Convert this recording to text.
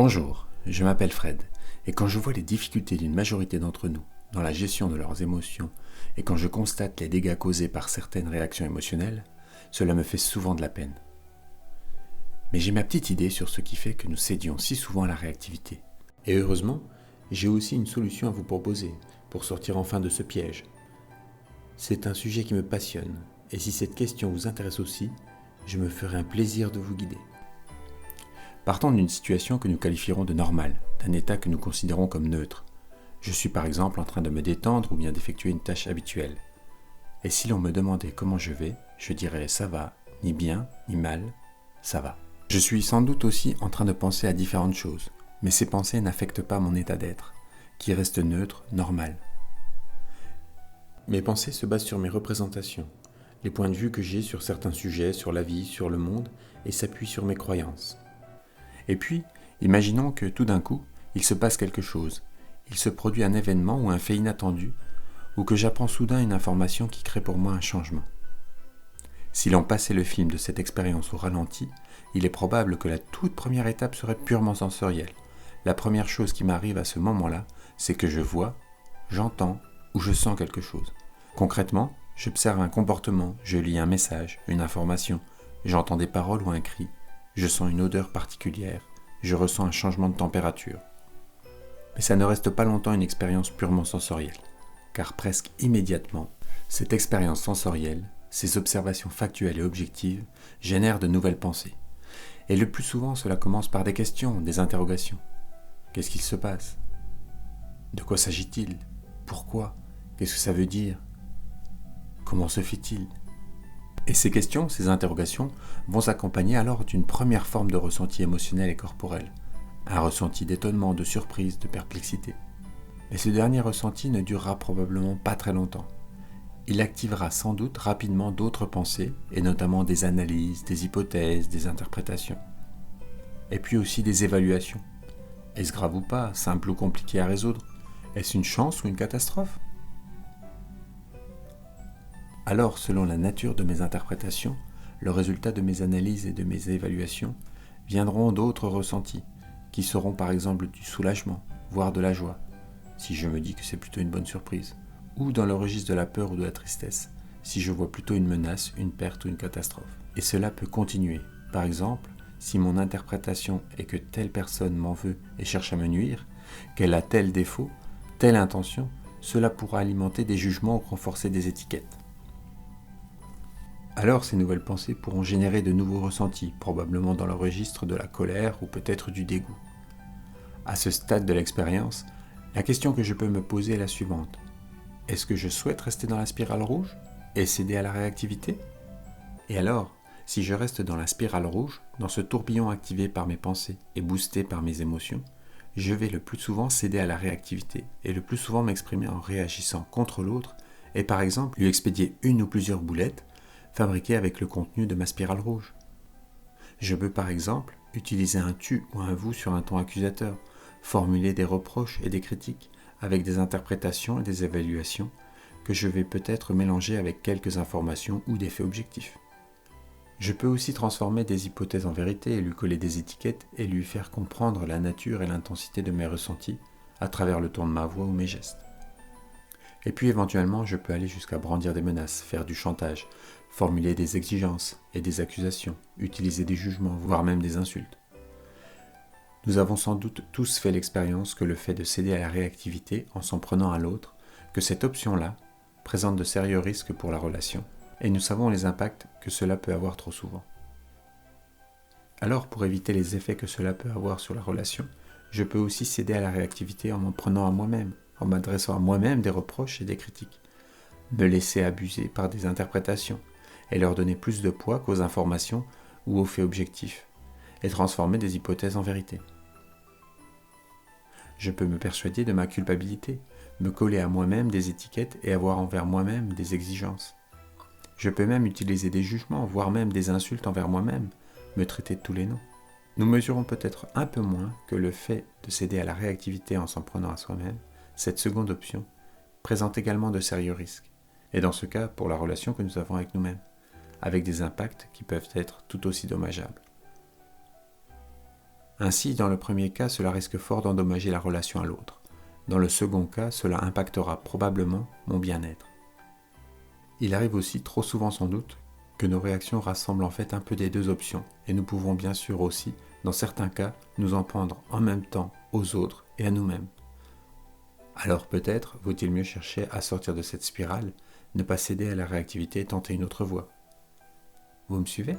Bonjour, je m'appelle Fred, et quand je vois les difficultés d'une majorité d'entre nous dans la gestion de leurs émotions, et quand je constate les dégâts causés par certaines réactions émotionnelles, cela me fait souvent de la peine. Mais j'ai ma petite idée sur ce qui fait que nous cédions si souvent à la réactivité. Et heureusement, j'ai aussi une solution à vous proposer pour sortir enfin de ce piège. C'est un sujet qui me passionne, et si cette question vous intéresse aussi, je me ferai un plaisir de vous guider. Partons d'une situation que nous qualifierons de normale, d'un état que nous considérons comme neutre. Je suis par exemple en train de me détendre ou bien d'effectuer une tâche habituelle. Et si l'on me demandait comment je vais, je dirais ça va, ni bien, ni mal, ça va. Je suis sans doute aussi en train de penser à différentes choses, mais ces pensées n'affectent pas mon état d'être, qui reste neutre, normal. Mes pensées se basent sur mes représentations, les points de vue que j'ai sur certains sujets, sur la vie, sur le monde, et s'appuient sur mes croyances. Et puis, imaginons que tout d'un coup, il se passe quelque chose. Il se produit un événement ou un fait inattendu, ou que j'apprends soudain une information qui crée pour moi un changement. Si l'on passait le film de cette expérience au ralenti, il est probable que la toute première étape serait purement sensorielle. La première chose qui m'arrive à ce moment-là, c'est que je vois, j'entends ou je sens quelque chose. Concrètement, j'observe un comportement, je lis un message, une information, j'entends des paroles ou un cri. Je sens une odeur particulière, je ressens un changement de température. Mais ça ne reste pas longtemps une expérience purement sensorielle, car presque immédiatement, cette expérience sensorielle, ces observations factuelles et objectives, génèrent de nouvelles pensées. Et le plus souvent, cela commence par des questions, des interrogations. Qu'est-ce qu'il se passe ? De quoi s'agit-il ? Pourquoi ? Qu'est-ce que ça veut dire ? Comment se fait-il ? Et ces questions, ces interrogations, vont s'accompagner alors d'une première forme de ressenti émotionnel et corporel. Un ressenti d'étonnement, de surprise, de perplexité. Mais ce dernier ressenti ne durera probablement pas très longtemps. Il activera sans doute rapidement d'autres pensées, et notamment des analyses, des hypothèses, des interprétations. Et puis aussi des évaluations. Est-ce grave ou pas, simple ou compliqué à résoudre ? Est-ce une chance ou une catastrophe ? Alors, selon la nature de mes interprétations, le résultat de mes analyses et de mes évaluations viendront d'autres ressentis, qui seront par exemple du soulagement, voire de la joie, si je me dis que c'est plutôt une bonne surprise, ou dans le registre de la peur ou de la tristesse, si je vois plutôt une menace, une perte ou une catastrophe. Et cela peut continuer. Par exemple, si mon interprétation est que telle personne m'en veut et cherche à me nuire, qu'elle a tel défaut, telle intention, cela pourra alimenter des jugements ou renforcer des étiquettes. Alors ces nouvelles pensées pourront générer de nouveaux ressentis, probablement dans le registre de la colère ou peut-être du dégoût. À ce stade de l'expérience, la question que je peux me poser est la suivante. Est-ce que je souhaite rester dans la spirale rouge et céder à la réactivité ? Et alors, si je reste dans la spirale rouge, dans ce tourbillon activé par mes pensées et boosté par mes émotions, je vais le plus souvent céder à la réactivité et le plus souvent m'exprimer en réagissant contre l'autre et par exemple lui expédier une ou plusieurs boulettes fabriquées avec le contenu de ma spirale rouge. Je peux par exemple utiliser un tu ou un vous sur un ton accusateur, formuler des reproches et des critiques avec des interprétations et des évaluations que je vais peut-être mélanger avec quelques informations ou des faits objectifs. Je peux aussi transformer des hypothèses en vérité et lui coller des étiquettes et lui faire comprendre la nature et l'intensité de mes ressentis à travers le ton de ma voix ou mes gestes. Et puis éventuellement, je peux aller jusqu'à brandir des menaces, faire du chantage, formuler des exigences et des accusations, utiliser des jugements, voire même des insultes. Nous avons sans doute tous fait l'expérience que le fait de céder à la réactivité en s'en prenant à l'autre, que cette option-là présente de sérieux risques pour la relation, et nous savons les impacts que cela peut avoir trop souvent. Alors, pour éviter les effets que cela peut avoir sur la relation, je peux aussi céder à la réactivité en m'en prenant à moi-même, en m'adressant à moi-même des reproches et des critiques, me laisser abuser par des interprétations et leur donner plus de poids qu'aux informations ou aux faits objectifs, et transformer des hypothèses en vérité. Je peux me persuader de ma culpabilité, me coller à moi-même des étiquettes et avoir envers moi-même des exigences. Je peux même utiliser des jugements, voire même des insultes envers moi-même, me traiter de tous les noms. Nous mesurons peut-être un peu moins que le fait de céder à la réactivité en s'en prenant à soi-même, cette seconde option, présente également de sérieux risques, et dans ce cas pour la relation que nous avons avec nous-mêmes, avec des impacts qui peuvent être tout aussi dommageables. Ainsi, dans le premier cas, cela risque fort d'endommager la relation à l'autre. Dans le second cas, cela impactera probablement mon bien-être. Il arrive aussi, trop souvent sans doute, que nos réactions rassemblent en fait un peu des deux options, et nous pouvons bien sûr aussi, dans certains cas, nous en prendre en même temps aux autres et à nous-mêmes. Alors peut-être vaut-il mieux chercher à sortir de cette spirale, ne pas céder à la réactivité et tenter une autre voie. Vous me suivez ?